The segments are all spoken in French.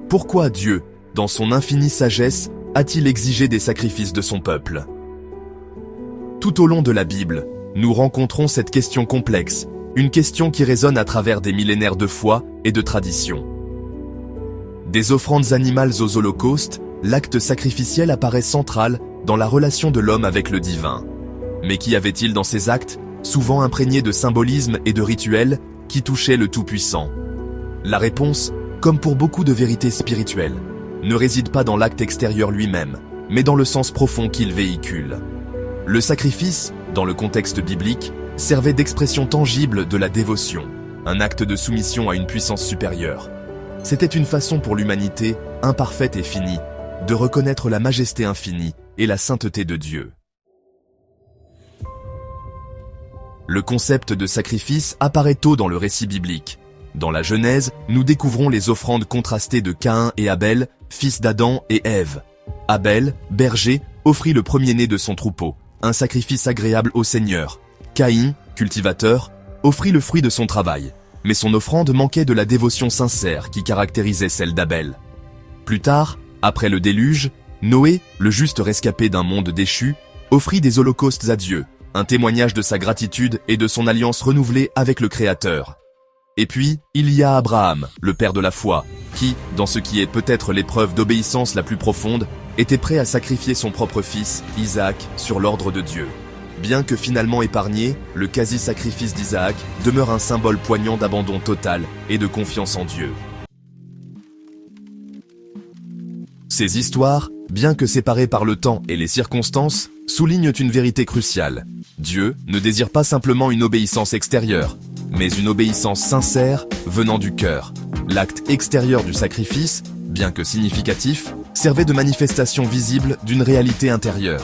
Pourquoi Dieu, dans son infinie sagesse, a-t-il exigé des sacrifices de son peuple? Tout au long de la Bible, nous rencontrons cette question complexe, une question qui résonne à travers des millénaires de foi et de tradition. Des offrandes animales aux holocaustes, l'acte sacrificiel apparaît central dans la relation de l'homme avec le divin. Mais qu'y avait-il dans ces actes, souvent imprégnés de symbolisme et de rituels, qui touchaient le Tout-Puissant? La réponse, comme pour beaucoup de vérités spirituelles, ne réside pas dans l'acte extérieur lui-même, mais dans le sens profond qu'il véhicule. Le sacrifice, dans le contexte biblique, servait d'expression tangible de la dévotion, un acte de soumission à une puissance supérieure. C'était une façon pour l'humanité, imparfaite et finie, de reconnaître la majesté infinie et la sainteté de Dieu. Le concept de sacrifice apparaît tôt dans le récit biblique. Dans la Genèse, nous découvrons les offrandes contrastées de Caïn et Abel, fils d'Adam et Ève. Abel, berger, offrit le premier-né de son troupeau, un sacrifice agréable au Seigneur. Caïn, cultivateur, offrit le fruit de son travail, mais son offrande manquait de la dévotion sincère qui caractérisait celle d'Abel. Plus tard, après le déluge, Noé, le juste rescapé d'un monde déchu, offrit des holocaustes à Dieu, un témoignage de sa gratitude et de son alliance renouvelée avec le Créateur. Et puis, il y a Abraham, le père de la foi, qui, dans ce qui est peut-être l'épreuve d'obéissance la plus profonde, était prêt à sacrifier son propre fils, Isaac, sur l'ordre de Dieu. Bien que finalement épargné, le quasi-sacrifice d'Isaac demeure un symbole poignant d'abandon total et de confiance en Dieu. Ces histoires, bien que séparées par le temps et les circonstances, soulignent une vérité cruciale. Dieu ne désire pas simplement une obéissance extérieure, mais une obéissance sincère venant du cœur. L'acte extérieur du sacrifice, bien que significatif, servait de manifestation visible d'une réalité intérieure.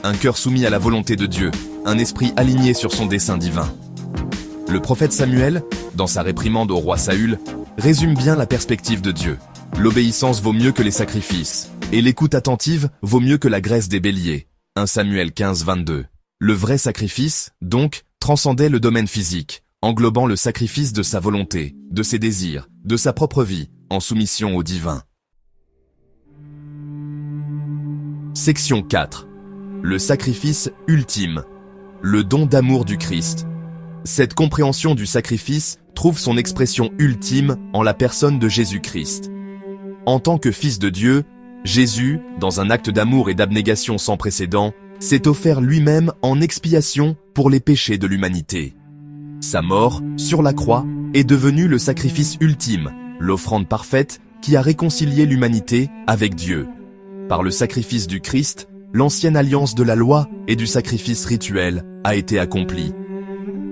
Un cœur soumis à la volonté de Dieu, un esprit aligné sur son dessein divin. Le prophète Samuel, dans sa réprimande au roi Saül, résume bien la perspective de Dieu. L'obéissance vaut mieux que les sacrifices, et l'écoute attentive vaut mieux que la graisse des béliers. 1 Samuel 15, 22. Le vrai sacrifice, donc, transcendait le domaine physique, englobant le sacrifice de sa volonté, de ses désirs, de sa propre vie, en soumission au divin. Section 4. Le sacrifice ultime. Le don d'amour du Christ. Cette compréhension du sacrifice trouve son expression ultime en la personne de Jésus-Christ. En tant que Fils de Dieu, Jésus, dans un acte d'amour et d'abnégation sans précédent, s'est offert lui-même en expiation pour les péchés de l'humanité. Sa mort, sur la croix, est devenue le sacrifice ultime, l'offrande parfaite qui a réconcilié l'humanité avec Dieu. Par le sacrifice du Christ, l'ancienne alliance de la loi et du sacrifice rituel a été accomplie.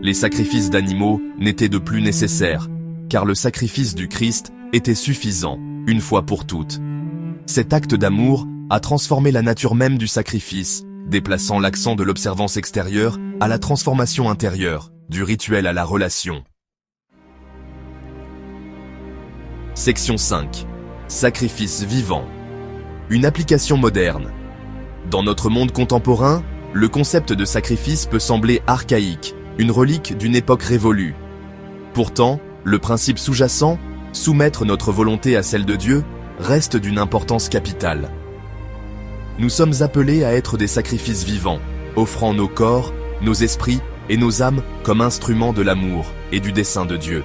Les sacrifices d'animaux n'étaient de plus nécessaires, car le sacrifice du Christ était suffisant, une fois pour toutes. Cet acte d'amour a transformé la nature même du sacrifice, déplaçant l'accent de l'observance extérieure à la transformation intérieure, du rituel à la relation. Section 5. Sacrifice vivant. Une application moderne. Dans notre monde contemporain, le concept de sacrifice peut sembler archaïque, une relique d'une époque révolue. Pourtant, le principe sous-jacent, soumettre notre volonté à celle de Dieu, reste d'une importance capitale. Nous sommes appelés à être des sacrifices vivants, offrant nos corps, nos esprits et nos âmes comme instruments de l'amour et du dessein de Dieu.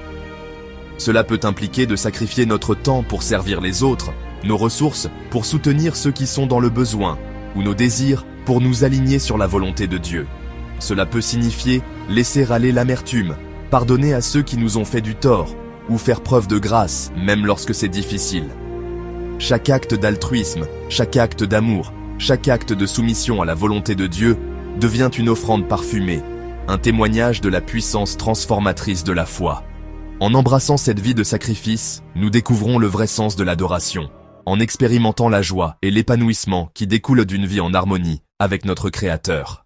Cela peut impliquer de sacrifier notre temps pour servir les autres, nos ressources pour soutenir ceux qui sont dans le besoin, ou nos désirs pour nous aligner sur la volonté de Dieu. Cela peut signifier laisser aller l'amertume, pardonner à ceux qui nous ont fait du tort, ou faire preuve de grâce, même lorsque c'est difficile. Chaque acte d'altruisme, chaque acte d'amour, chaque acte de soumission à la volonté de Dieu devient une offrande parfumée, un témoignage de la puissance transformatrice de la foi. En embrassant cette vie de sacrifice, nous découvrons le vrai sens de l'adoration, en expérimentant la joie et l'épanouissement qui découlent d'une vie en harmonie avec notre Créateur.